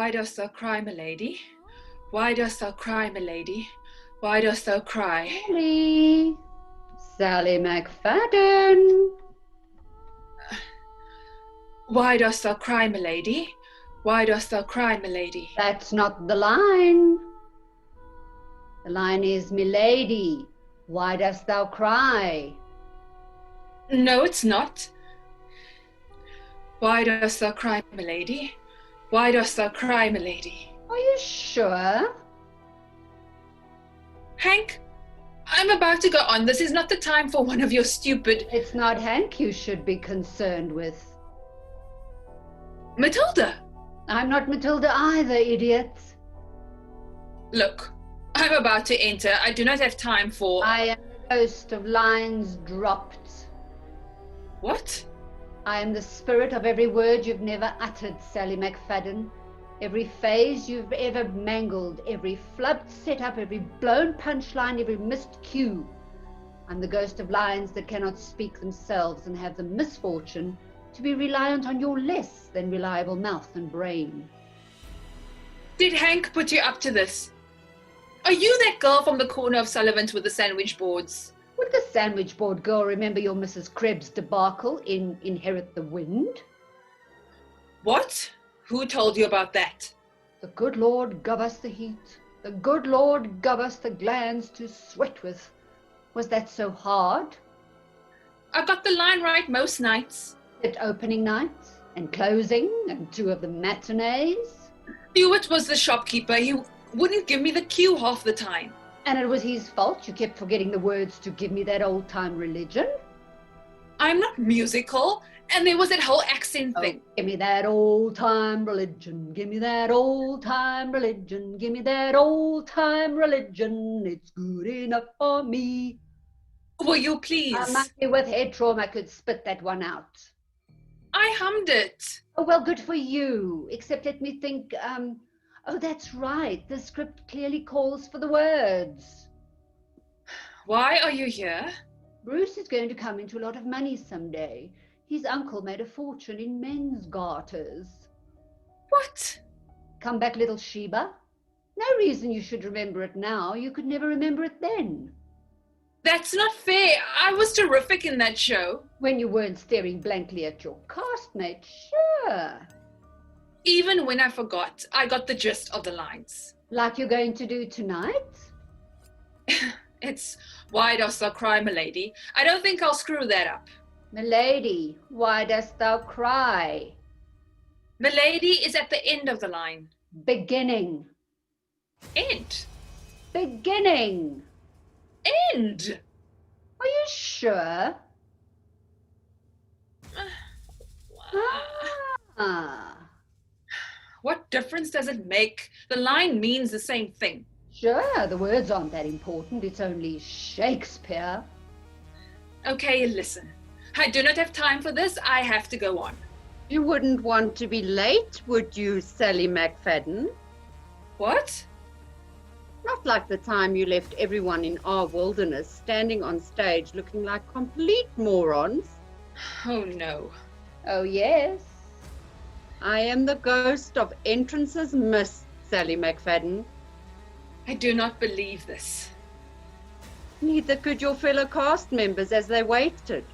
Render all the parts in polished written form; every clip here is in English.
Why dost thou cry, my lady? Why dost thou cry, my lady? Why dost thou cry? Sally McFadden. Why dost thou cry, my lady? Why dost thou cry, my lady? That's not the line. The line is, milady, why dost thou cry? No, it's not. Why dost thou cry, my lady? Why dost thou cry, my lady? Are you sure? Hank, I'm about to go on. This is not the time for one of your stupid... It's not Hank you should be concerned with. Matilda! I'm not Matilda either, idiot. Look, I'm about to enter. I do not have time for... I am the ghost of lines dropped. What? I am the spirit of every word you've never uttered, Sally McFadden. Every phase you've ever mangled, every flubbed setup, every blown punchline, every missed cue. I'm the ghost of lines that cannot speak themselves and have the misfortune to be reliant on your less than reliable mouth and brain. Did Hank put you up to this? Are you that girl from the corner of Sullivan's with the sandwich boards? Would the sandwich board girl remember your Mrs. Krebs debacle in Inherit the Wind? What? Who told you about that? The good Lord gave us the heat. The good Lord gave us the glands to sweat with. Was that so hard? I got the line right most nights. At opening night and closing and 2 of the matinees? Hewitt was the shopkeeper. He wouldn't give me the cue half the time. And it was his fault you kept forgetting the words to Give Me That Old Time Religion? I'm not musical, and there was that whole accent thing. Give me that old time religion, give me that old time religion, give me that old time religion, it's good enough for me. Will you please? I must be with head trauma, could spit that one out. I hummed it. Oh, well, good for you. Except let me think, oh, that's right. The script clearly calls for the words. Why are you here? Bruce is going to come into a lot of money someday. His uncle made a fortune in men's garters. What? Come back, little Sheba. No reason you should remember it now. You could never remember it then. That's not fair. I was terrific in that show. When you weren't staring blankly at your castmate, sure. Even when I forgot, I got the gist of the lines. Like you're going to do tonight? It's why dost thou cry, my lady? I don't think I'll screw that up. Milady, why dost thou cry? Milady is at the end of the line. Beginning. End. Beginning. End. Are you sure? What difference does it make? The line means the same thing. Sure, the words aren't that important. It's only Shakespeare. Okay, listen. I do not have time for this. I have to go on. You wouldn't want to be late, would you, Sally McFadden? What? Not like the time you left everyone in our wilderness standing on stage looking like complete morons. Oh, no. Oh, yes. I am the ghost of entrances missed, Sally McFadden. I do not believe this. Neither could your fellow cast members as they waited.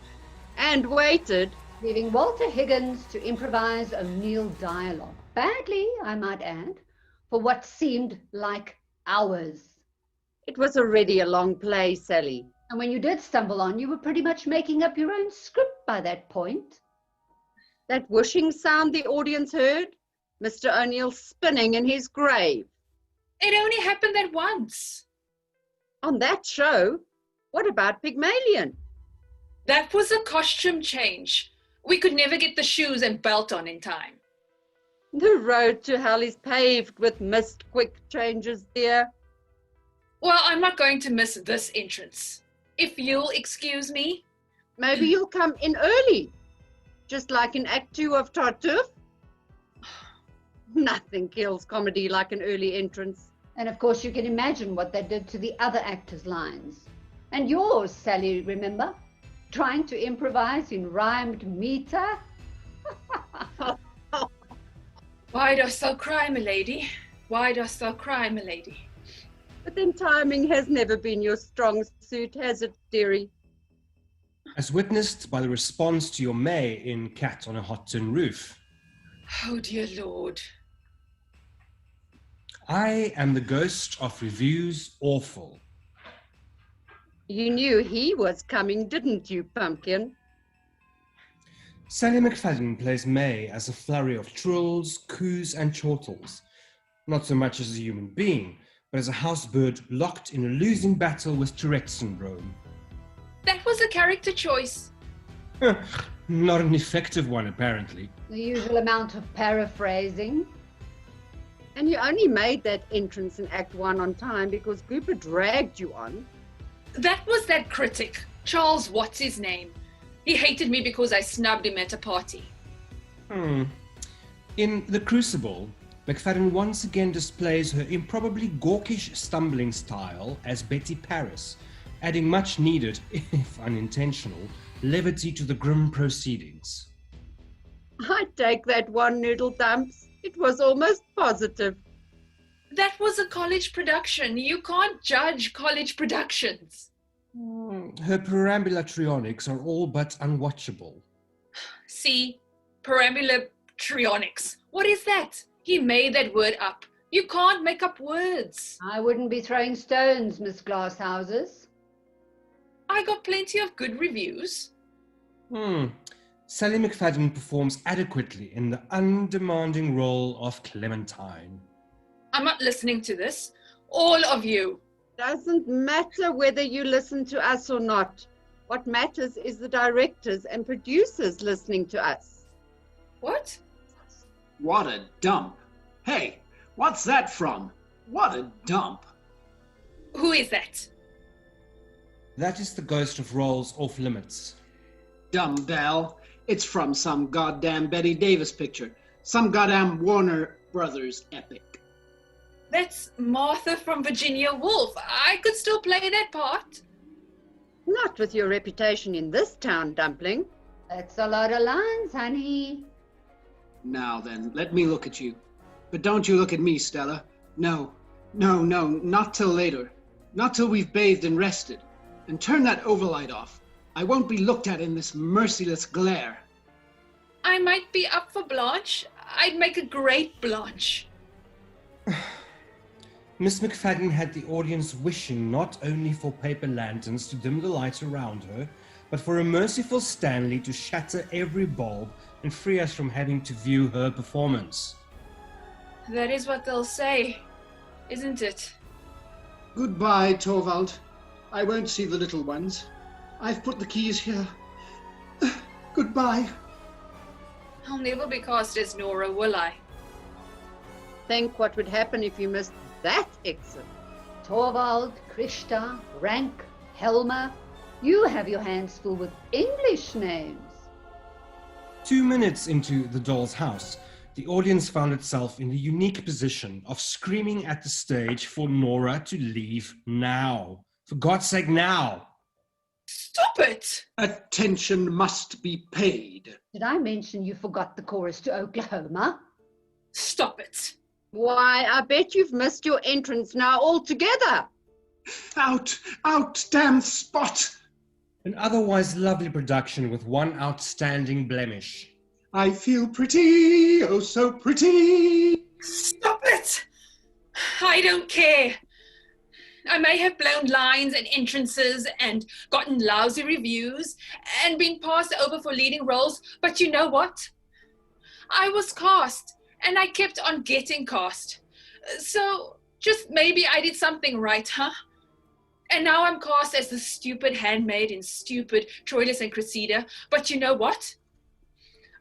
And waited. Leaving Walter Higgins to improvise O'Neill dialogue. Badly, I might add, for what seemed like hours. It was already a long play, Sally. And when you did stumble on, you were pretty much making up your own script by that point. That whooshing sound the audience heard? Mr. O'Neill spinning in his grave. It only happened that once. On that show? What about Pygmalion? That was a costume change. We could never get the shoes and belt on in time. The road to hell is paved with missed quick changes, dear. Well, I'm not going to miss this entrance. If you'll excuse me. Maybe you'll come in early, just like in Act 2 of Tartuffe. Nothing kills comedy like an early entrance. And of course you can imagine what that did to the other actors' lines. And yours, Sally, remember? Trying to improvise in rhymed meter? Why dost thou cry, my lady? Why dost thou cry, my lady? But then timing has never been your strong suit, has it, dearie? As witnessed by the response to your May in Cat on a Hot Tin Roof. Oh, dear Lord. I am the ghost of reviews awful. You knew he was coming, didn't you, Pumpkin? Sally McFadden plays May as a flurry of trills, coos and chortles. Not so much as a human being, but as a house bird locked in a losing battle with Tourette syndrome. That was a character choice. Not an effective one, apparently. The usual amount of paraphrasing. And you only made that entrance in Act 1 on time because Cooper dragged you on. That was that critic, Charles what's his name. He hated me because I snubbed him at a party. In The Crucible, McFadden once again displays her improbably gawkish stumbling style as Betty Paris, adding much needed, if unintentional, levity to the grim proceedings. I'd take that one, Noodle Dumps. It was almost positive. That was a college production. You can't judge college productions. Her perambulatrionics are all but unwatchable. See, perambulatrionics. What is that? He made that word up. You can't make up words. I wouldn't be throwing stones, Miss Glasshouses. I got plenty of good reviews. Sally McFadden performs adequately in the undemanding role of Clementine. I'm not listening to this. All of you. Doesn't matter whether you listen to us or not. What matters is the directors and producers listening to us. What? What a dump. Hey, what's that from? What a dump. Who is that? That is the ghost of roles off limits. Dumbbell. It's from some goddamn Betty Davis picture. Some goddamn Warner Brothers epic. That's Martha from Virginia Woolf. I could still play that part. Not with your reputation in this town, Dumpling. That's a lot of lines, honey. Now then, let me look at you. But don't you look at me, Stella. No, not till later. Not till we've bathed and rested. And turn that overlight off. I won't be looked at in this merciless glare. I might be up for Blanche. I'd make a great Blanche. Miss McFadden had the audience wishing not only for paper lanterns to dim the light around her, but for a merciful Stanley to shatter every bulb and free us from having to view her performance. That is what they'll say, isn't it? Goodbye, Torvald. I won't see the little ones. I've put the keys here. Goodbye. I'll never be cast as Nora, will I? Think what would happen if you missed that exit. Torvald, Krishta, Rank, Helmer. You have your hands full with English names. 2 minutes into The Doll's House, the audience found itself in the unique position of screaming at the stage for Nora to leave now. For God's sake, now! Stop it! Attention must be paid. Did I mention you forgot the chorus to Oklahoma? Stop it! Why, I bet you've missed your entrance now altogether. Out, damn spot! An otherwise lovely production with one outstanding blemish. I feel pretty, oh so pretty. Stop it! I don't care. I may have blown lines and entrances and gotten lousy reviews and been passed over for leading roles, but you know what? I was cast and I kept on getting cast. So just maybe I did something right, huh? And now I'm cast as the stupid handmaid in stupid Troilus and Cressida, but you know what?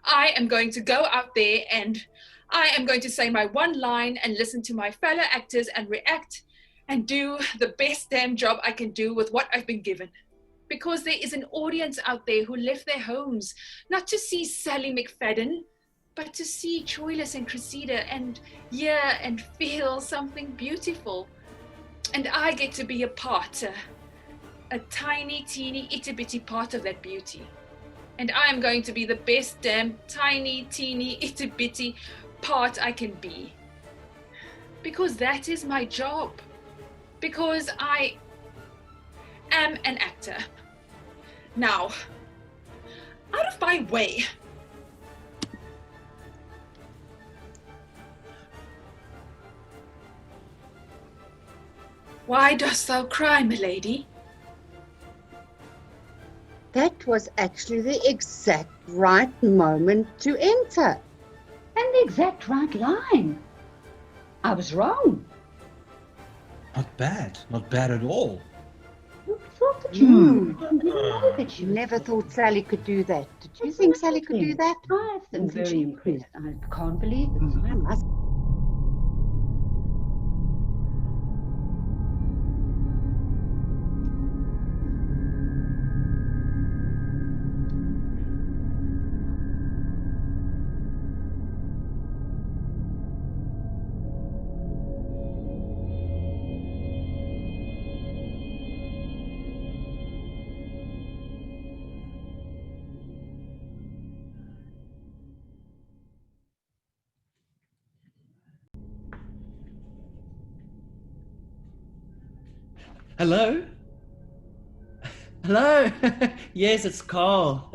I am going to go out there and I am going to say my one line and listen to my fellow actors and react and do the best damn job I can do with what I've been given. Because there is an audience out there who left their homes, not to see Sally McFadden, but to see Troilus and Cressida and hear and feel something beautiful. And I get to be a part, a tiny, teeny, itty-bitty part of that beauty. And I am going to be the best damn tiny, teeny, itty-bitty part I can be. Because that is my job. Because I am an actor. Now, out of my way. Why dost thou cry, milady? That was actually the exact right moment to enter. And the exact right line. I was wrong. Not bad at all. You thought that you know that you Never thought Sally could do that. Did you think Sally could do that? I am very impressed. I can't believe it. I must. Hello? Hello? Yes, it's Carl.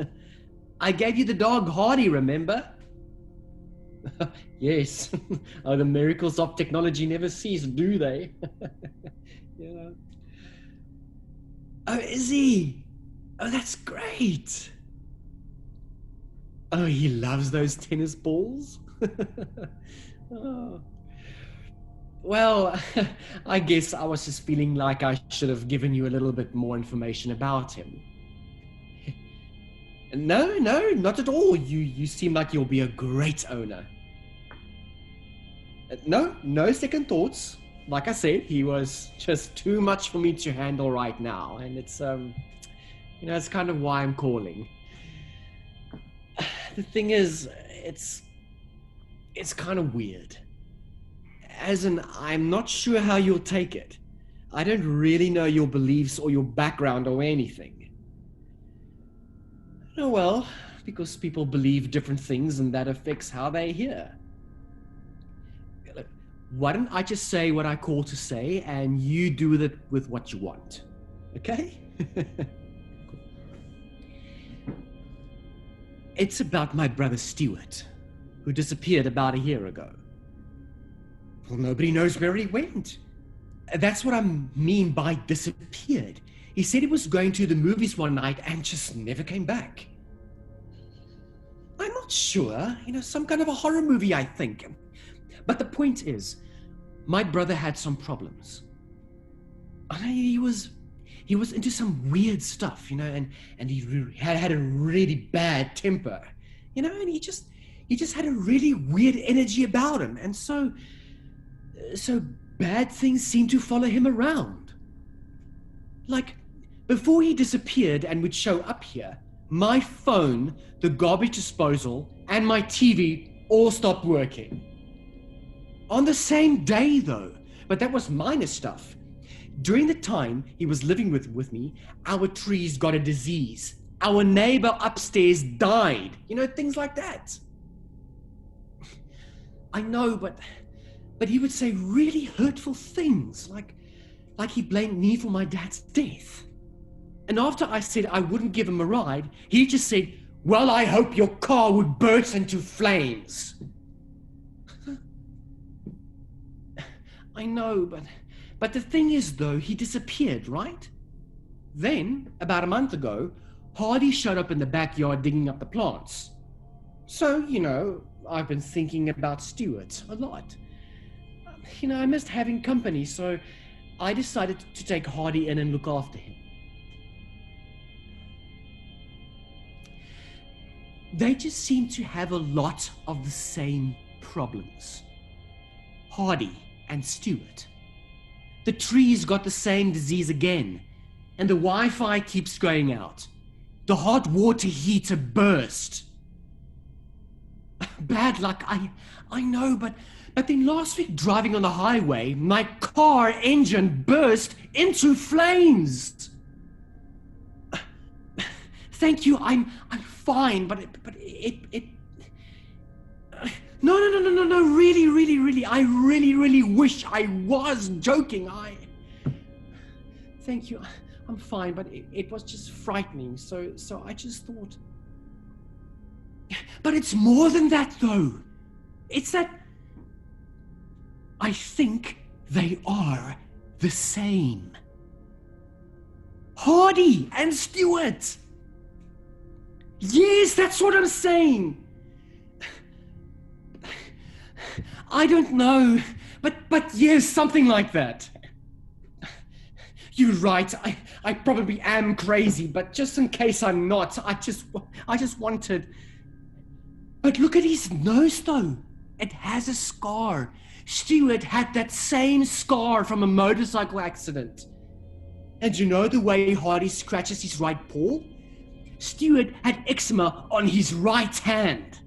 I gave you the dog Hardy, remember? Yes. Oh, the miracles of technology never cease, do they? Yeah. Oh, is he? Oh, that's great. Oh, he loves those tennis balls. Oh. Well, I guess I was just feeling like I should have given you a little bit more information about him. No, not at all. You seem like you'll be a great owner. No second thoughts. Like I said, he was just too much for me to handle right now, and it's it's kind of why I'm calling. The thing is, it's kind of weird. As in, I'm not sure how you'll take it. I don't really know your beliefs or your background or anything. Oh well, because people believe different things and that affects how they hear. Why don't I just say what I call to say and you do with what you want? Okay? It's about my brother Stuart, who disappeared about a year ago. Well, nobody knows where he went. That's what I mean by disappeared. He said he was going to the movies one night and just never came back. I'm not sure. Some kind of a horror movie, I think. But the point is, my brother had some problems. I know he was into some weird stuff, and he had a really bad temper, and he just had a really weird energy about him, and so bad things seemed to follow him around. Like, before he disappeared and would show up here, my phone, the garbage disposal, and my TV all stopped working. On the same day, though, but that was minor stuff. During the time he was living with me, our trees got a disease. Our neighbor upstairs died. Things like that. I know, but he would say really hurtful things, like he blamed me for my dad's death. And after I said I wouldn't give him a ride, he just said, "Well, I hope your car would burst into flames." I know, but the thing is, though, he disappeared, right? Then, about a month ago, Hardy showed up in the backyard digging up the plants. So, I've been thinking about Stuart a lot. I missed having company, so I decided to take Hardy in and look after him. They just seem to have a lot of the same problems. Hardy and Stuart. The trees got the same disease again, and the Wi-Fi keeps going out. The hot water heater burst. Bad luck, I know, but then last week driving on the highway, my car engine burst into flames. Thank you, I'm fine, but it No, really, I really wish I was joking. Thank you, I'm fine, but it was just frightening, so I just thought... But it's more than that, though. It's that I think they are the same. Hardy and Stewart. Yes, that's what I'm saying. I don't know, but yes, something like that. You're right, I probably am crazy, but just in case I'm not, I just wanted... But look at his nose, though. It has a scar. Stewart had that same scar from a motorcycle accident. And you know the way Hardy scratches his right paw? Stewart had eczema on his right hand.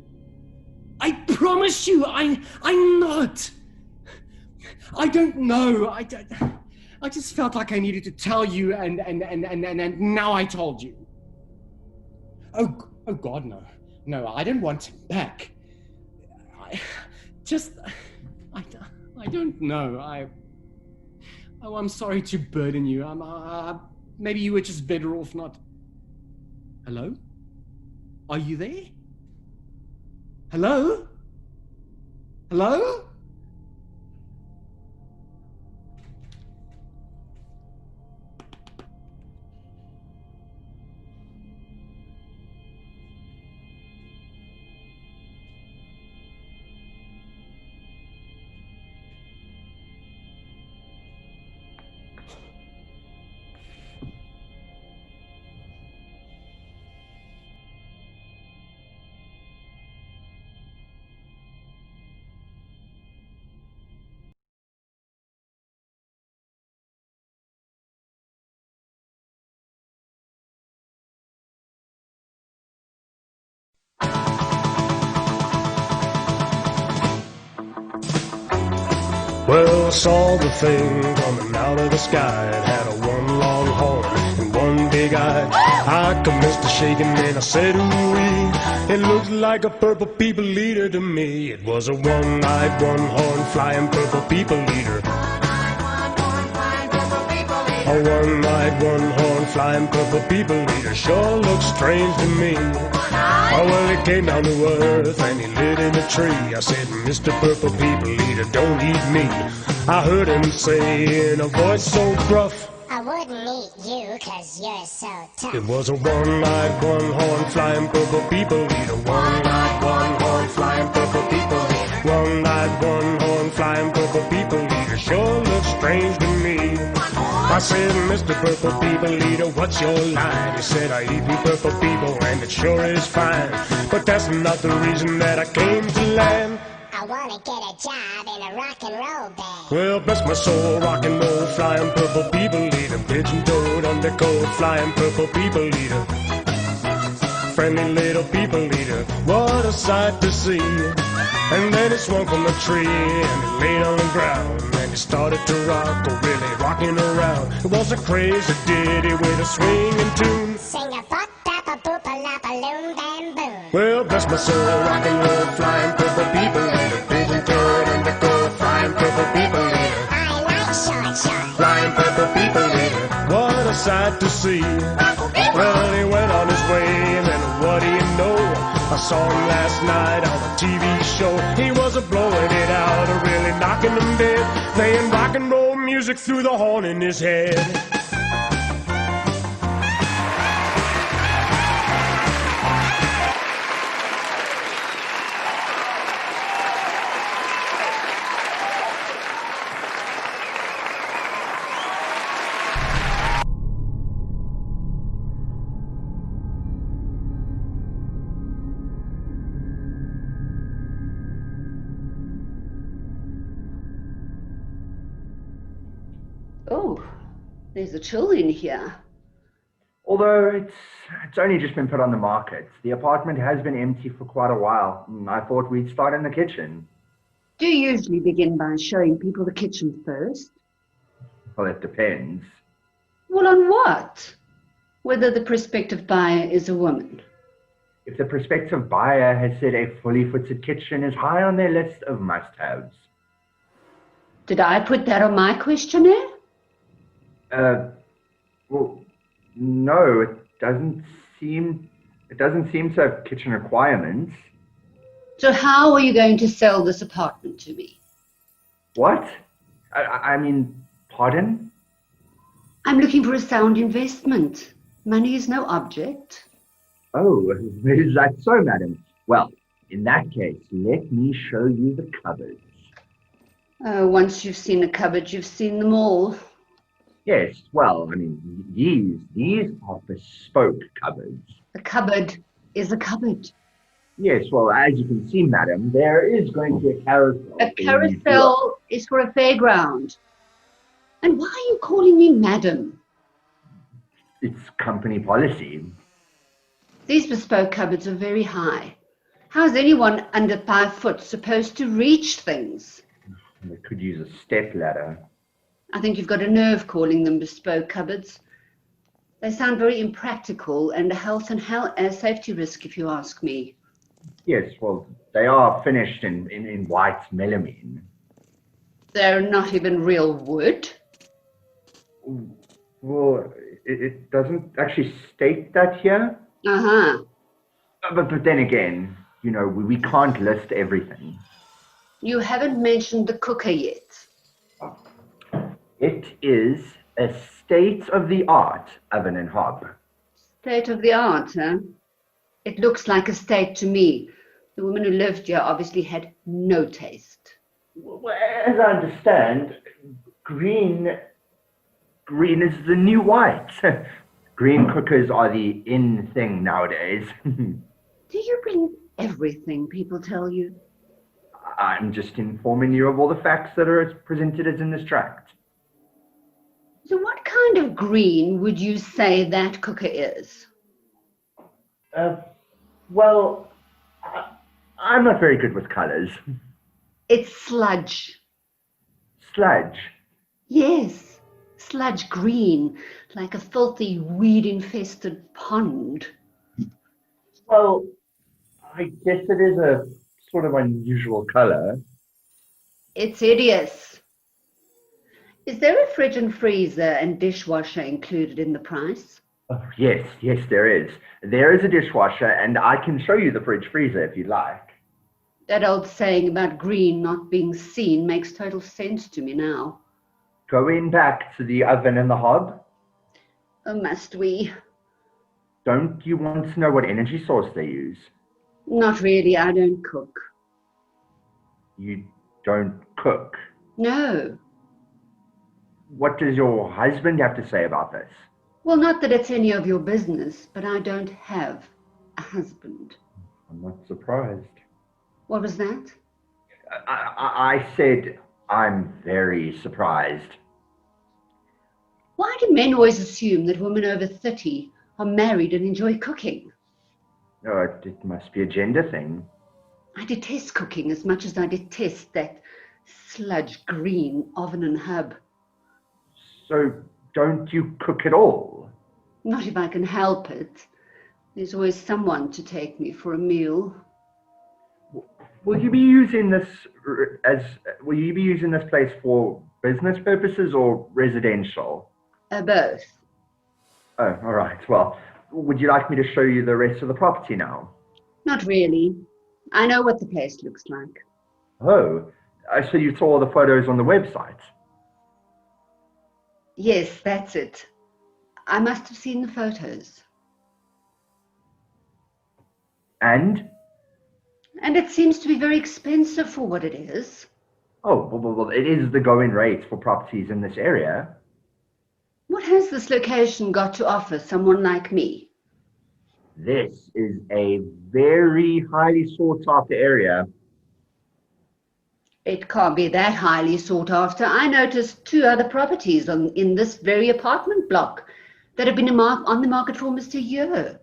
I promise you, I'm not. I don't know. I just felt like I needed to tell you, and now I told you. Oh God, no. No, I don't want him back. I don't know. I'm sorry to burden you. Maybe you were just better off not. Hello? Are you there? Hello? Hello? Well, I saw the thing coming out of the sky. It had a one long horn and one big eye. I commenced to shaking and I said, ooh-wee. It looked like a purple people eater to me. It was a one-eyed, one-horn flying purple people eater. A one-eyed, one-horn flying purple people eater sure looks strange to me. Oh, well, he came down to earth and he lit in a tree. I said, Mr. Purple People Eater, don't eat me. I heard him say in a voice so gruff, I wouldn't eat you 'cause you're so tough. it was a one-eyed, one-horn flying purple people eater. One-eyed, one-horn flying purple people eater. One-eyed, one-horn flying purple people eater sure looks strange to me. I said, Mr. Purple People Eater, what's your line? He said, I eat purple people and it sure is fine. But that's not the reason that I came to land. I wanna get a job in a rock and roll band. Well, bless my soul, rock and roll, flying purple people eater. Pigeon-toed, undercoat, flying purple people eater. Friendly little people eater, what a sight to see. And then it swung from a tree and it laid on the ground. And it started to rock, really rocking around. It was a crazy ditty with a swinging tune. Sing a bop, bap, a boop, a lop, a loom, bam, boom. Well, bless my soul, rock and roll, flying purple people eater. Pigeon-toed, undercoat, flying purple people eater. I like short. Flying purple people eater, what a sight to see. Well, he went on his way, and then what do you know? I saw him last night on a TV show. He was blowing it out, really knocking them dead, playing rock and roll music through the horn in his head. Oh, there's a chill in here. Although it's only just been put on the market. The apartment has been empty for quite a while, and I thought we'd start in the kitchen. Do you usually begin by showing people the kitchen first? Well, it depends. Well, on what? Whether the prospective buyer is a woman. If the prospective buyer has said a fully fitted kitchen is high on their list of must-haves. Did I put that on my questionnaire? Well, no, it doesn't seem to have kitchen requirements. So how are you going to sell this apartment to me? What? I mean, pardon? I'm looking for a sound investment. Money is no object. Oh, is that so, madam? Well, in that case, let me show you the cupboards. Once you've seen a cupboard, you've seen them all. Yes, well, I mean, these are bespoke cupboards. A cupboard is a cupboard. Yes, well, as you can see, madam, there is going to be a carousel. A carousel is for a fairground. And why are you calling me madam? It's company policy. These bespoke cupboards are very high. How's anyone under 5 foot supposed to reach things? They could use a step ladder. I think you've got a nerve calling them bespoke cupboards. They sound very impractical and a health and safety risk, if you ask me. Yes, well, they are finished in white melamine. They're not even real wood. Well, it doesn't actually state that here. Uh-huh. But then again, you know, we can't list everything. You haven't mentioned the cooker yet. It is a state-of-the-art oven and hob. State of the art, huh? It looks like a state to me. The woman who lived here obviously had no taste. Well, as I understand, green is the new white. Green cookers are the in thing nowadays. Do you believe everything people tell you? I'm just informing you of all the facts that are presented as in this tract. So what kind of green would you say that cooker is? Well, I'm not very good with colors. It's sludge. Sludge? Yes, sludge green, like a filthy, weed-infested pond. Well, I guess it is a sort of unusual color. It's hideous. Is there a fridge and freezer and dishwasher included in the price? Oh, yes, there is. There is a dishwasher, and I can show you the fridge freezer if you'd like. That old saying about green not being seen makes total sense to me now. Going back to the oven and the hob. Oh, must we? Don't you want to know what energy source they use? Not really, I don't cook. You don't cook? No. What does your husband have to say about this? Well, not that it's any of your business, but I don't have a husband. I'm not surprised. What was that? I said I'm very surprised. Why do men always assume that women over 30 are married and enjoy cooking? Oh, it must be a gender thing. I detest cooking as much as I detest that sludge green oven and hob. So don't you cook at all? Not if I can help it. There's always someone to take me for a meal. Will you be using this place for business purposes or residential? Both. Oh, all right. Well, would you like me to show you the rest of the property now? Not really. I know what the place looks like. Oh, so you saw the photos on the website? Yes, that's it. I must have seen the photos. And? And it seems to be very expensive for what it is. Oh, well, it is the going rate for properties in this area. What has this location got to offer someone like me? This is a very highly sought after area. It can't be that highly sought after. I noticed 2 other properties in this very apartment block that have been on the market for almost a year.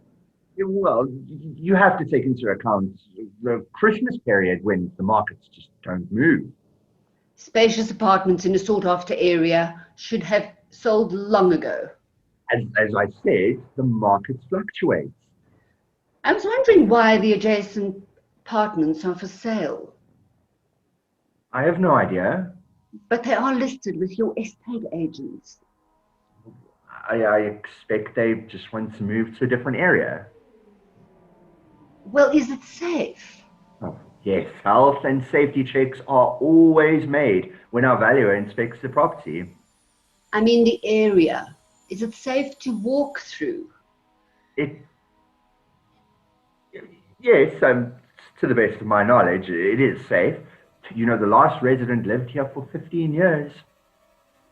Well, you have to take into account the Christmas period when the markets just don't move. Spacious apartments in a sought after area should have sold long ago. As I said, the market fluctuates. I was wondering why the adjacent apartments are for sale, I have no idea. but they are listed with your estate agents. I expect they just want to move to a different area. Well, is it safe? Oh, yes, health and safety checks are always made when our valuer inspects the property. I mean the area. Is it safe to walk through? Yes, to the best of my knowledge, it is safe. You know, the last resident lived here for 15 years.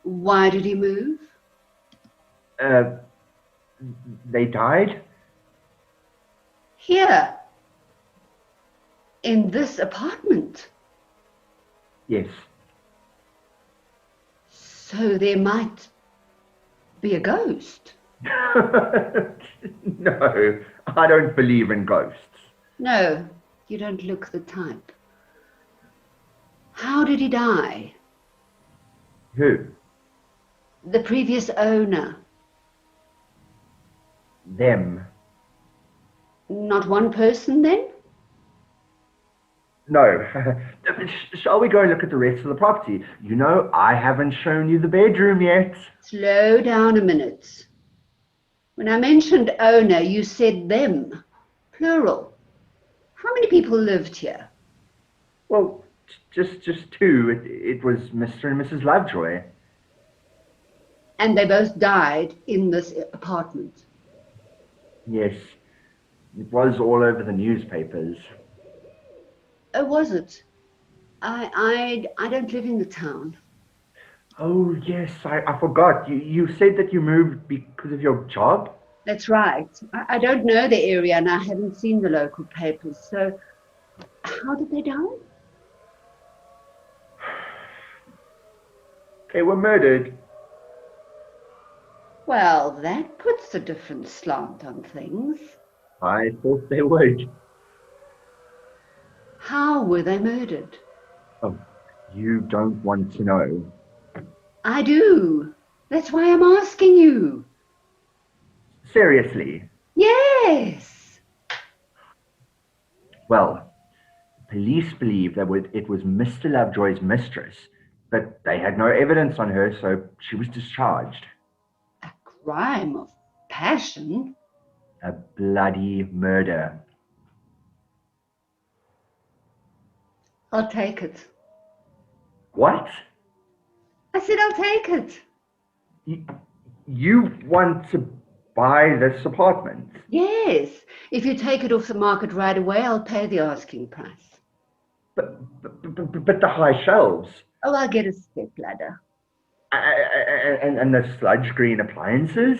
Why did he move? They died? Here. In this apartment. Yes. So there might be a ghost. No, I don't believe in ghosts. No, you don't look the type. How did he die? Who? The previous owner. Them. Not one person then? No. Shall we go and look at the rest of the property? You know, I haven't shown you the bedroom yet. Slow down a minute. When I mentioned owner, you said them. Plural. How many people lived here? Well, just two. It was Mr. and Mrs. Lovejoy. And they both died in this apartment. Yes. It was all over the newspapers. Oh, was it? I don't live in the town. Oh, yes, I forgot. You said that you moved because of your job? That's right. I don't know the area and I haven't seen the local papers. So, how did they die? They were murdered. Well, that puts a different slant on things. I thought they would. How were they murdered? Oh, you don't want to know. I do. That's why I'm asking you. Seriously? Yes. Well, police believe that it was Mr. Lovejoy's mistress, but they had no evidence on her, so she was discharged. A crime of passion? A bloody murder. I'll take it. What? I said I'll take it. You want to buy this apartment? Yes. If you take it off the market right away, I'll pay the asking price. But the high shelves. Oh, I'll get a step ladder. And the sludge green appliances?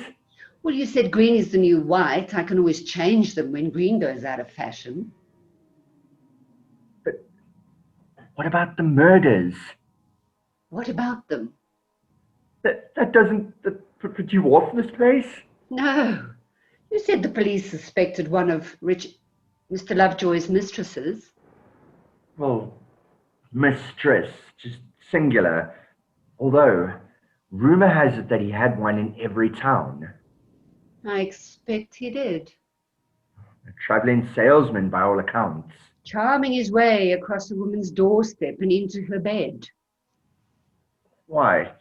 Well, you said green is the new white. I can always change them when green goes out of fashion. But what about the murders? What about them? That doesn't put you off this place? No. You said the police suspected one of Mr. Lovejoy's mistresses. Well, mistress, just singular. Although, rumor has it that he had one in every town. I expect he did. A traveling salesman by all accounts. Charming his way across a woman's doorstep and into her bed. Right.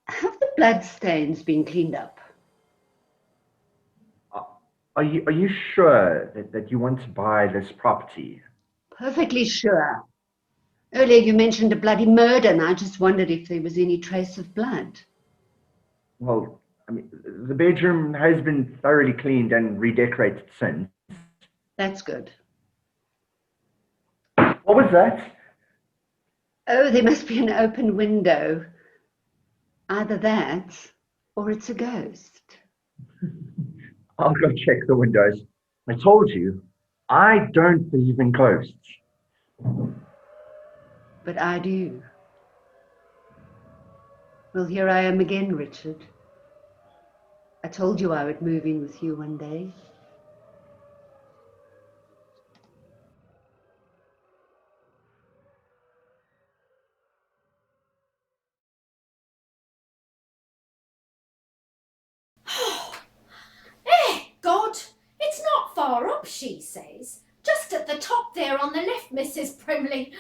Have the bloodstains been cleaned up? Are you sure that you want to buy this property? Perfectly sure. Earlier you mentioned a bloody murder and I just wondered if there was any trace of blood. Well, I mean, the bedroom has been thoroughly cleaned and redecorated since. That's good. What was that? Oh, there must be an open window. Either that or it's a ghost. I'll go check the windows. I told you, I don't believe in ghosts. But I do. Well, here I am again, Richard. I told you I would move in with you one day. God, it's she says. Just at the top there on the left, Mrs. Brimley.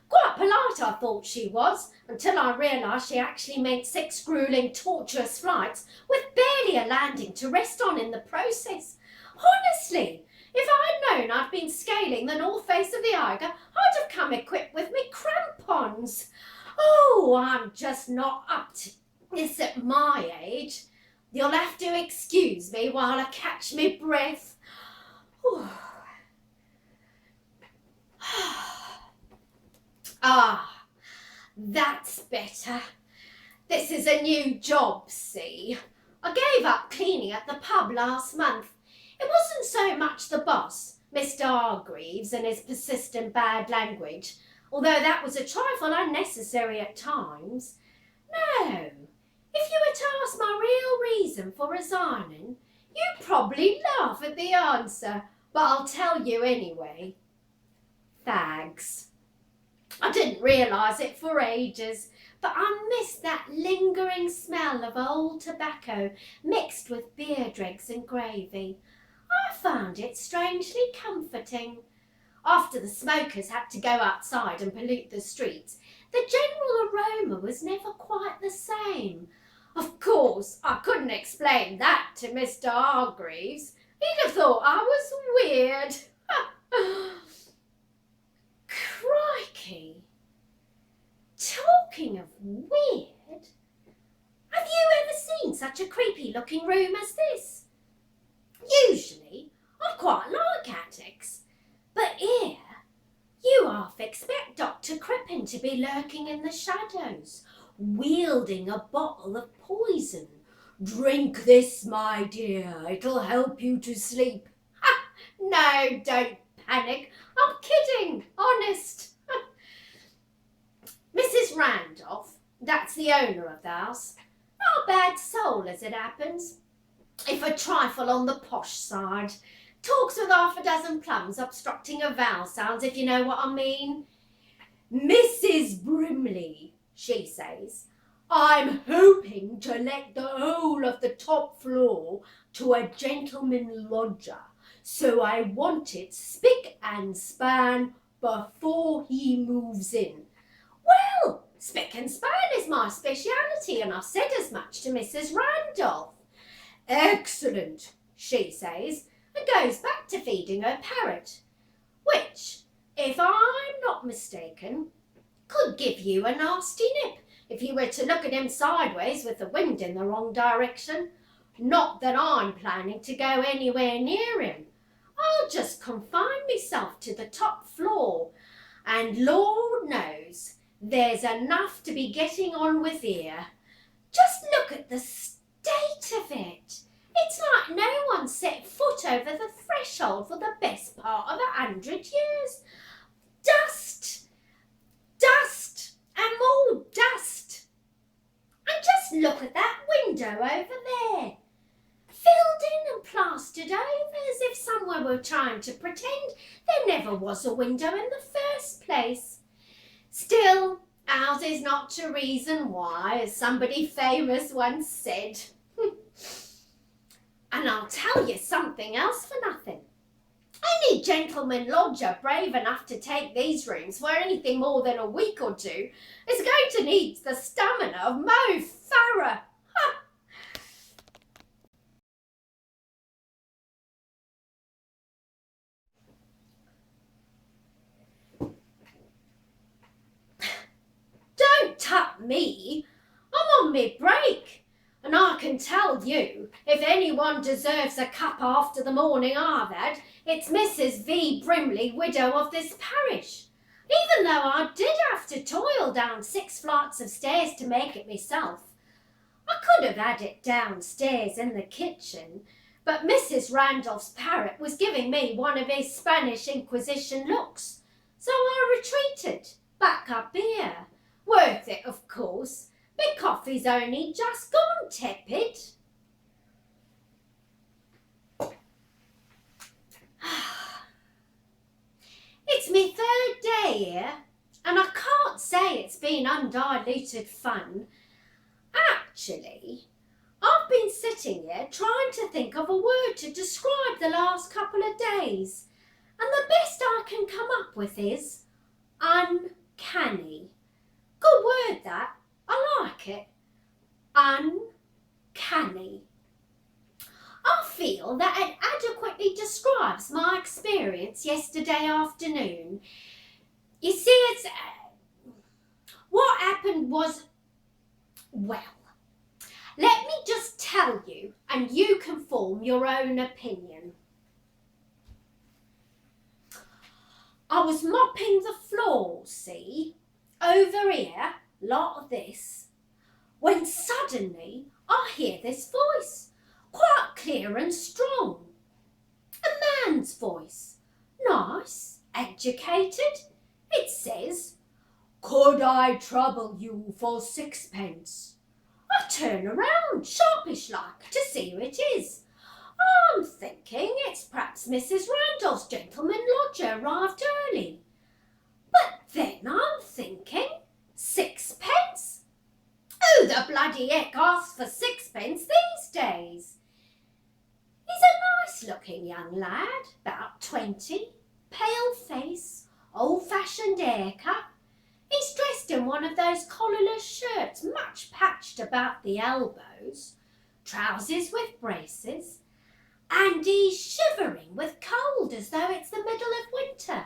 Quite polite, I thought she was, until I realised she actually meant 6 gruelling, tortuous flights with barely a landing to rest on in the process. Honestly, if I'd known I'd been scaling the north face of the Eiger, I'd have come equipped with me crampons. Oh, I'm just not up to this at my age. You'll have to excuse me while I catch me breath. Ah, that's better. This is a new job, see? I gave up cleaning at the pub last month. It wasn't so much the boss, Mr. Hargreaves, and his persistent bad language, although that was a trifle unnecessary at times. No, if you were to ask my real reason for resigning, you'd probably laugh at the answer, but I'll tell you anyway. Fags. I didn't realise it for ages, but I missed that lingering smell of old tobacco mixed with beer dregs and gravy. I found it strangely comforting. After the smokers had to go outside and pollute the streets, the general aroma was never quite the same. Of course, I couldn't explain that to Mr. Hargreaves. He'd have thought I was weird. Crikey. Talking of weird, have you ever seen such a creepy-looking room as this? Usually, I quite like attics, but here you half expect Dr. Crippen to be lurking in the shadows, wielding a bottle of poison. Drink this, my dear, it'll help you to sleep. Ha! No, don't panic, I'm kidding, honest. Mrs. Randolph, that's the owner of the house, not a bad soul as it happens, if a trifle on the posh side. Talks with half a dozen plums obstructing her vowel sounds, if you know what I mean. Mrs. Brimley, she says, I'm hoping to let the whole of the top floor to a gentleman lodger, so I want it spick and span before he moves in. Well, spick and span is my speciality, and I said as much to Mrs. Randolph. Excellent, she says, and goes back to feeding her parrot, which, if I'm not mistaken, could give you a nasty nip if you were to look at him sideways with the wind in the wrong direction. Not that I'm planning to go anywhere near him. I'll just confine myself to the top floor, and Lord knows there's enough to be getting on with here. Just look at the state of it. It's like no one set foot over the threshold for the best part of 100 years. Dust, dust, and more dust. And just look at that window over there. Filled in and plastered over as if someone were trying to pretend there never was a window in the first place. Still, ours is not to reason why, as somebody famous once said. And I'll tell you something else for nothing. Any gentleman lodger brave enough to take these rooms for anything more than a week or two is going to need the stamina of Mo Farah. Ha! Don't tap me. I'm on my break. And I can tell you, if anyone deserves a cup after the morning I've had, it's Mrs. V. Brimley, widow of this parish. Even though I did have to toil down 6 flights of stairs to make it myself. I could have had it downstairs in the kitchen, but Mrs. Randolph's parrot was giving me one of his Spanish Inquisition looks, so I retreated, back up here. Worth it, of course. My coffee's only just gone tepid. It's my 3rd day here, and I can't say it's been undiluted fun. Actually, I've been sitting here trying to think of a word to describe the last couple of days, I can come up with is uncanny. Good word that. I like it. Uncanny. I feel that it adequately describes my experience yesterday afternoon. You see, it's... what happened was... well, let me just tell you, and you can form your own opinion. I was mopping the floor, see, over here, lot of this, when suddenly I hear this voice, quite clear and strong. A man's voice, nice, educated. It says, "Could I trouble you for sixpence?" I turn around, sharpish-like, to see who it is. I'm thinking it's perhaps Mrs. Randolph's gentleman lodger arrived early. But then I'm thinking, sixpence? Who the bloody heck asks for sixpence these days? He's a nice-looking young lad, about 20, pale face, old-fashioned haircut. He's dressed in one of those collarless shirts, much patched about the elbows, trousers with braces, and he's shivering with cold as though it's the middle of winter.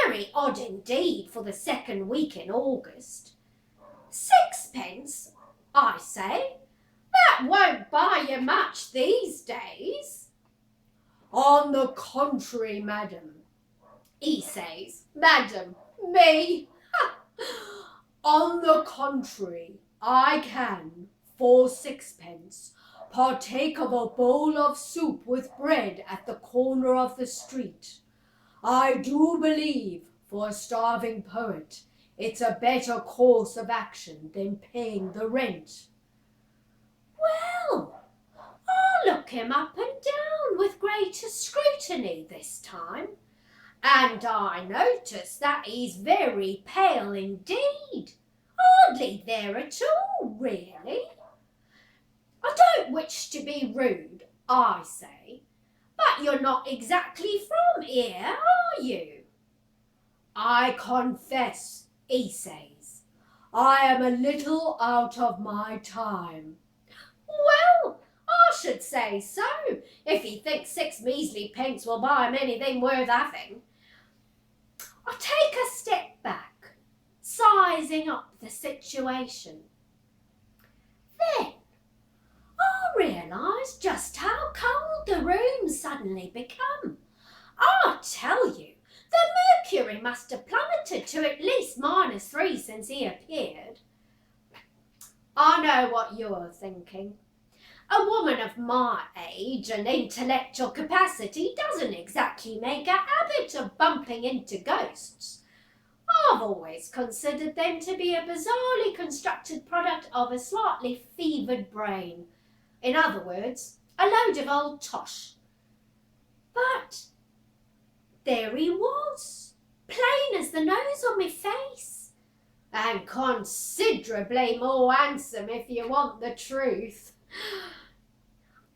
Very odd indeed for the second week in August. Sixpence, I say, that won't buy you much these days. On the contrary, madam, he says. Madam, me? On the contrary, I can, for sixpence, partake of a bowl of soup with bread at the corner of the street. I do believe, for a starving poet, it's a better course of action than paying the rent. Well, I'll look him up and down with greater scrutiny this time, and I notice that he's very pale indeed. Hardly there at all, really. I don't wish to be rude, I say, but you're not exactly from here, are you? I confess, he says, I am a little out of my time. Well, I should say so, if he thinks 6 measly pence will buy him anything worth having. I take a step back, sizing up the situation. Then I realise just how cold the room's suddenly become. I tell you, the mercury must have plummeted to at least -3 since he appeared. I know what you're thinking. A woman of my age and intellectual capacity doesn't exactly make a habit of bumping into ghosts. I've always considered them to be a bizarrely constructed product of a slightly fevered brain. In other words, a load of old tosh. But there he was, plain as the nose on my face, and considerably more handsome if you want the truth.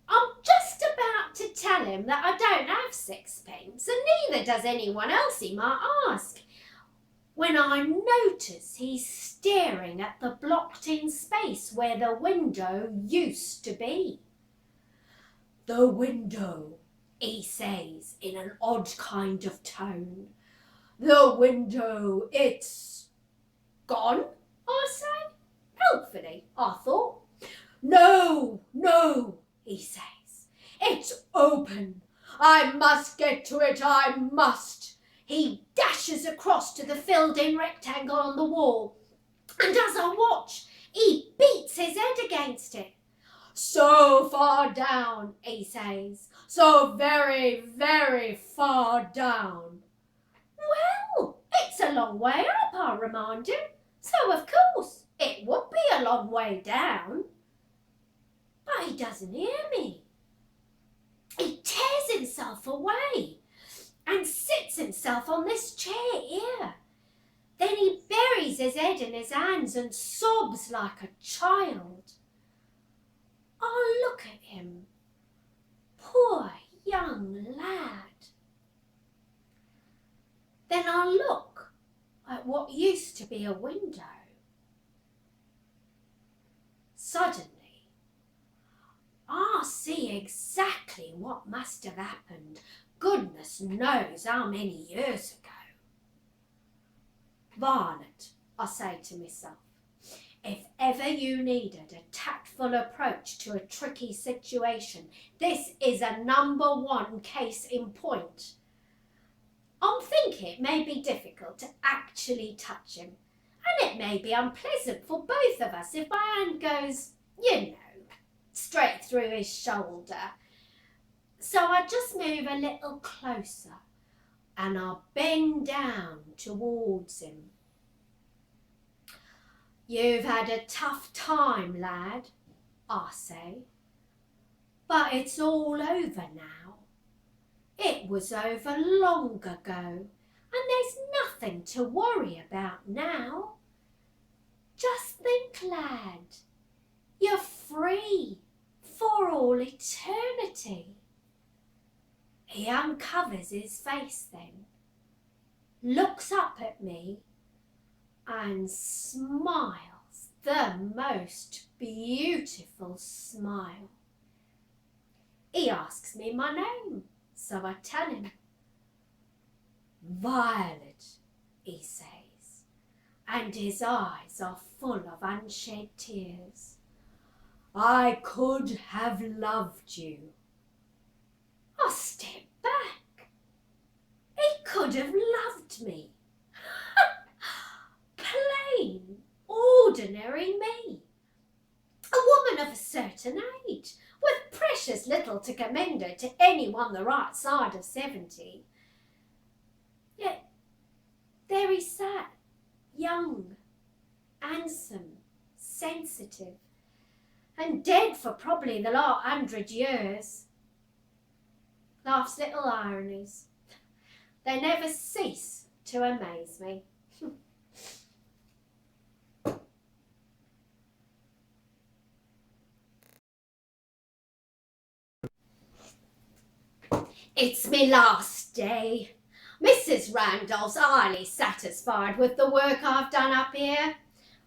I'm just about to tell him that I don't have sixpence, and neither does anyone else he might ask, when I notice he's staring at the blocked-in space where the window used to be. The window, he says in an odd kind of tone. The window, it's gone, I say. Helpfully, I thought. No, no, he says. It's open. I must get to it, I must. He dashes across to the filled-in rectangle on the wall, and as I watch, he beats his head against it. So far down, he says, so very, very far down. Well, it's a long way up, I remind him, so of course it would be a long way down. But he doesn't hear me. He tears himself away and sits himself on this chair here. Then he buries his head in his hands and sobs like a child. I look at him. Poor young lad. Then I look at what used to be a window. Suddenly, I see exactly what must have happened, goodness knows how many years ago. Violet, I say to myself, if ever you needed a tactful approach to a tricky situation, this is a #1 case in point. I'm thinking it may be difficult to actually touch him, and it may be unpleasant for both of us if my hand goes, you know, straight through his shoulder. So I just move a little closer and I bend down towards him. You've had a tough time, lad, I say, but it's all over now. It was over long ago, and there's nothing to worry about now. Just think, lad, you're free for all eternity. He uncovers his face then, looks up at me and smiles the most beautiful smile. He asks me my name, so I tell him. Violet, he says, and his eyes are full of unshed tears. I could have loved you. I step back. He could have loved me. Plain, ordinary me. A woman of a certain age, with precious little to commend her to anyone the right side of 70. Yet there he sat, young, handsome, sensitive, and dead for probably the last 100 years. Life's little ironies. They never cease to amaze me. It's me last day. Mrs. Randolph's highly satisfied with the work I've done up here.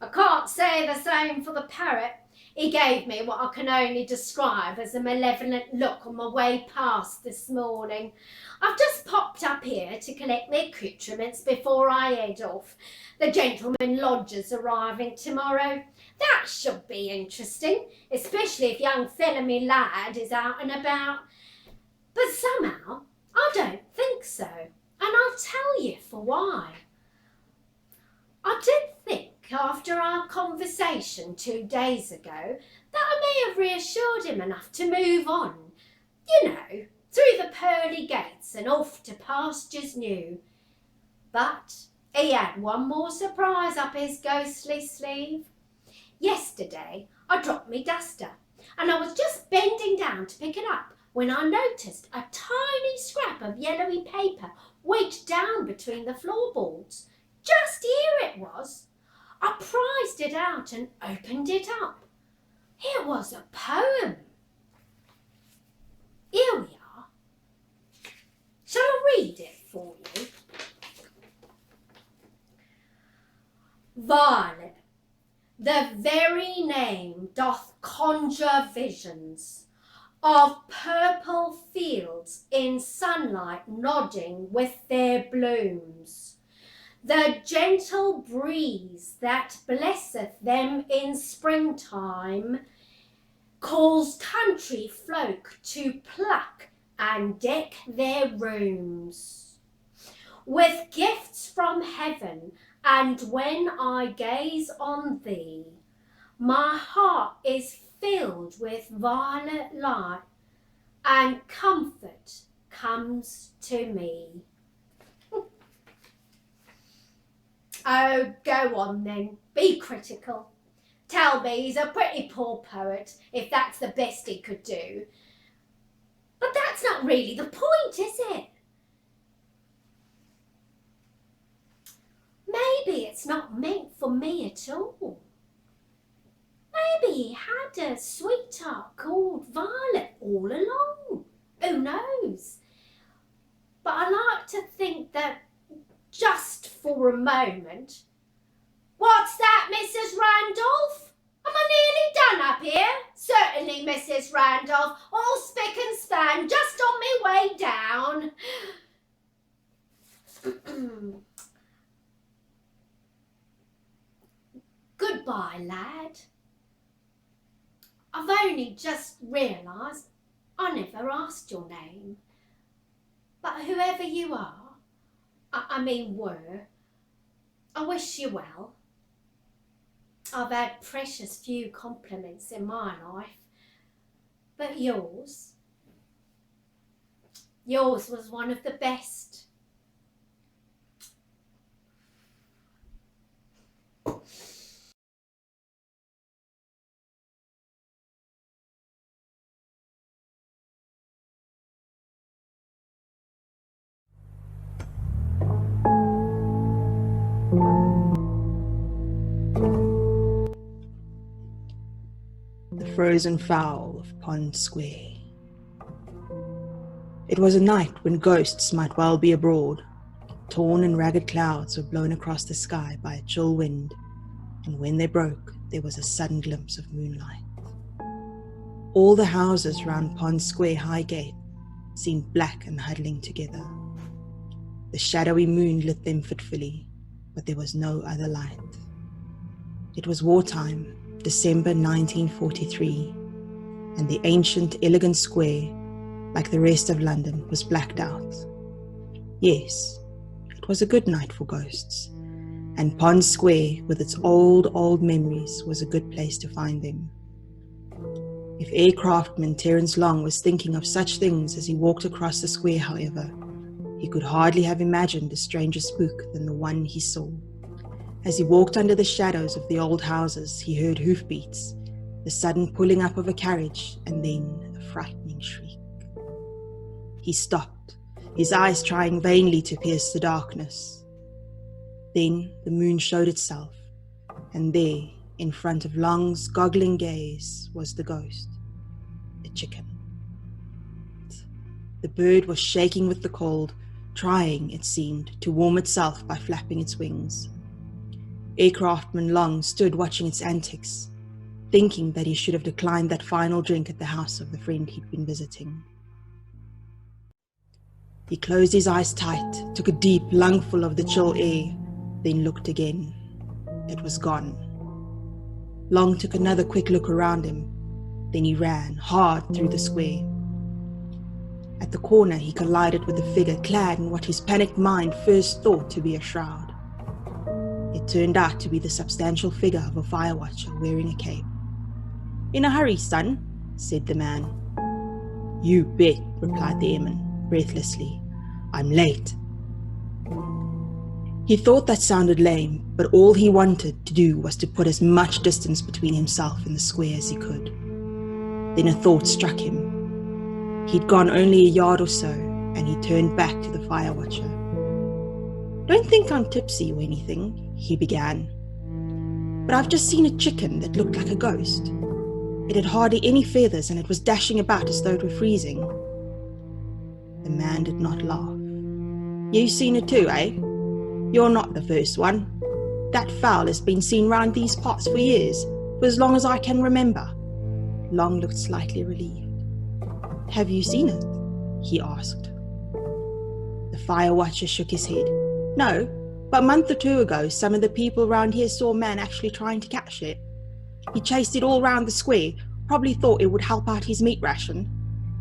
I can't say the same for the parrot. He gave me what I can only describe as a malevolent look on my way past this morning. I've just popped up here to collect my accoutrements before I head off. The gentleman lodger's arriving tomorrow. That should be interesting, especially if young Thelemy lad is out and about. But somehow I don't think so, and I'll tell you for why. I did think after our conversation 2 days ago that I may have reassured him enough to move on, you know, through the pearly gates and off to pastures new. But he had one more surprise up his ghostly sleeve. Yesterday I dropped me duster, and I was just bending down to pick it up when I noticed a tiny scrap of yellowy paper wedged down between the floorboards. Just here it was. I prized it out and opened it up. It was a poem. Here we are. Shall I read it for you? Violet, the very name doth conjure visions of purple fields in sunlight nodding with their blooms. The gentle breeze that blesseth them in springtime calls country folk to pluck and deck their rooms with gifts from heaven, and when I gaze on thee, my heart is filled with violet light, and comfort comes to me. Oh, go on then, be critical. Tell me he's a pretty poor poet, if that's the best he could do. But that's not really the point, is it? Maybe it's not meant for me at all. Maybe he had a sweetheart called Violet all along. Who knows? But I like to think that just for a moment. What's that, Mrs. Randolph? Am I nearly done up here? Certainly, Mrs. Randolph. All spick and span, just on me way down. Goodbye, lad. I've only just realised I never asked your name. But whoever you are, were, I wish you well. I've had precious few compliments in my life, but yours was one of the best. The frozen fowl of Pond Square. It was a night when ghosts might well be abroad. Torn and ragged clouds were blown across the sky by a chill wind, and when they broke, there was a sudden glimpse of moonlight. All the houses round Pond Square High Gate seemed black and huddling together. The shadowy moon lit them fitfully, but there was no other light. It was wartime, December 1943, and the ancient, elegant square, like the rest of London, was blacked out. Yes, it was a good night for ghosts, and Pond Square, with its old memories, was a good place to find them. If aircraftman Terence Long was thinking of such things as he walked across the square, however, he could hardly have imagined a stranger spook than the one he saw. As he walked under the shadows of the old houses, he heard hoofbeats, the sudden pulling up of a carriage, and then a frightening shriek. He stopped, his eyes trying vainly to pierce the darkness. Then the moon showed itself, and there, in front of Long's goggling gaze, was the ghost, a chicken. The bird was shaking with the cold, trying, it seemed, to warm itself by flapping its wings. Aircraftman Long stood watching its antics, thinking that he should have declined that final drink at the house of the friend he'd been visiting. He closed his eyes tight, took a deep lungful of the chill air, then looked again. It was gone. Long took another quick look around him, then he ran hard through the square. At the corner, he collided with a figure clad in what his panicked mind first thought to be a shroud. It turned out to be the substantial figure of a fire watcher wearing a cape. "In a hurry, son?" said the man. "You bet," replied the airman, breathlessly. "I'm late." He thought that sounded lame, but all he wanted to do was to put as much distance between himself and the square as he could. Then a thought struck him. He'd gone only a yard or so, and he turned back to the fire watcher. "Don't think I'm tipsy or anything," he began, "but I've just seen a chicken that looked like a ghost. It had hardly any feathers, and it was dashing about as though it were freezing." The man did not laugh. "You've seen it too, eh? You're not the first one. That fowl has been seen round these parts for years, for as long as I can remember." Long looked slightly relieved. "Have you seen it?" he asked. The fire watcher shook his head. "No, but a month or two ago, some of the people around here saw a man actually trying to catch it. He chased it all round the square, probably thought it would help out his meat ration.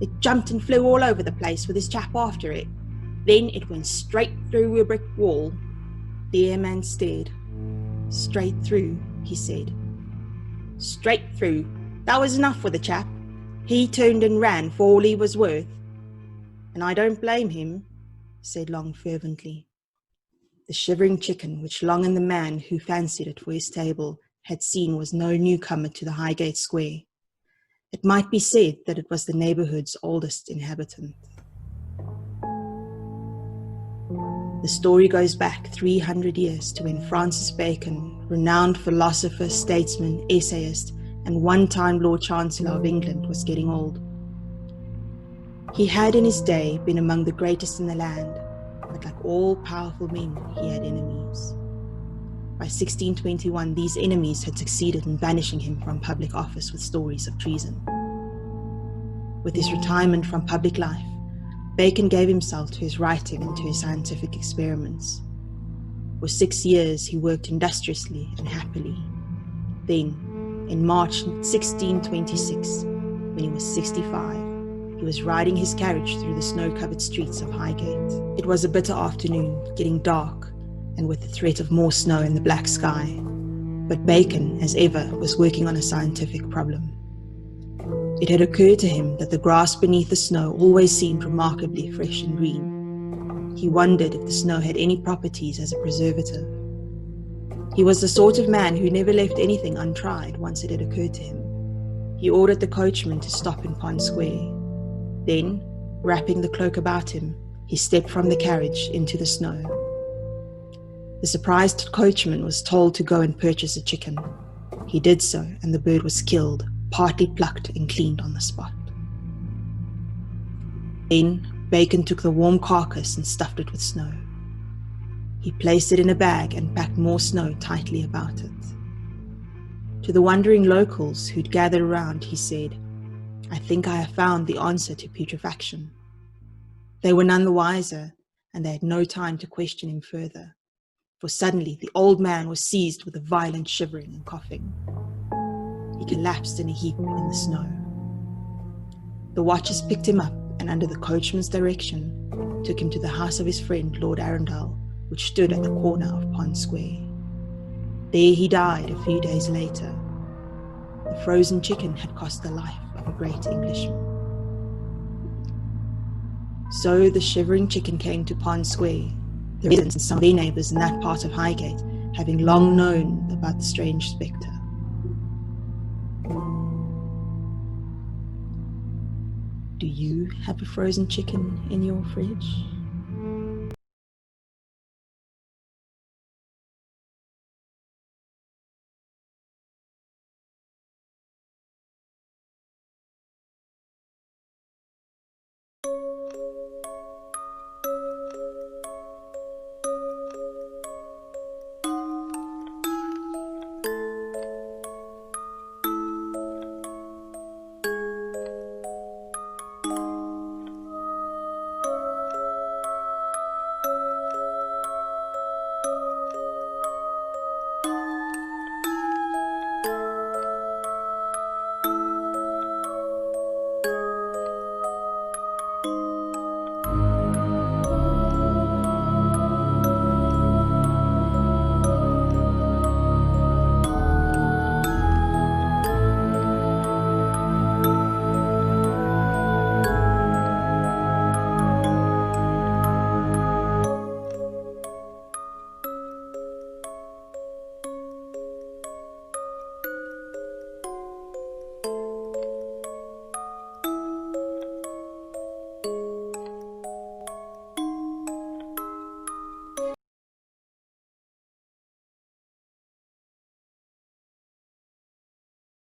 It jumped and flew all over the place with his chap after it. Then it went straight through a brick wall." The airman stared. "Straight through," he said. "Straight through. That was enough for the chap. He turned and ran for all he was worth." "And I don't blame him," said Long fervently. The shivering chicken, which Long and the man who fancied it for his table had seen, was no newcomer to the Highgate Square. It might be said that it was the neighbourhood's oldest inhabitant. The story goes back 300 years to when Francis Bacon, renowned philosopher, statesman, essayist, and one-time Lord Chancellor of England, was getting old. He had in his day been among the greatest in the land, but like all powerful men, he had enemies. By 1621, these enemies had succeeded in banishing him from public office with stories of treason. With his retirement from public life, Bacon gave himself to his writing and to his scientific experiments. For 6 years, he worked industriously and happily. Then, in March 1626, when he was 65, he was riding his carriage through the snow-covered streets of Highgate. It was a bitter afternoon, getting dark, and with the threat of more snow in the black sky. But Bacon, as ever, was working on a scientific problem. It had occurred to him that the grass beneath the snow always seemed remarkably fresh and green. He wondered if the snow had any properties as a preservative. He was the sort of man who never left anything untried once it had occurred to him. He ordered the coachman to stop in Pond Square. Then, wrapping the cloak about him, he stepped from the carriage into the snow. The surprised coachman was told to go and purchase a chicken. He did so, and the bird was killed, partly plucked and cleaned on the spot. Then Bacon took the warm carcass and stuffed it with snow. He placed it in a bag and packed more snow tightly about it. To the wondering locals who'd gathered around, he said, "I think I have found the answer to putrefaction." They were none the wiser, and they had no time to question him further, for suddenly the old man was seized with a violent shivering and coughing. He collapsed in a heap in the snow. The watchers picked him up and, under the coachman's direction, took him to the house of his friend Lord Arundel, which stood at the corner of Pond Square. There he died a few days later. The frozen chicken had cost the life of a great Englishman. So the shivering chicken came to Pond Square, the residents and some of their neighbours in that part of Highgate having long known about the strange spectre. Do you have a frozen chicken in your fridge?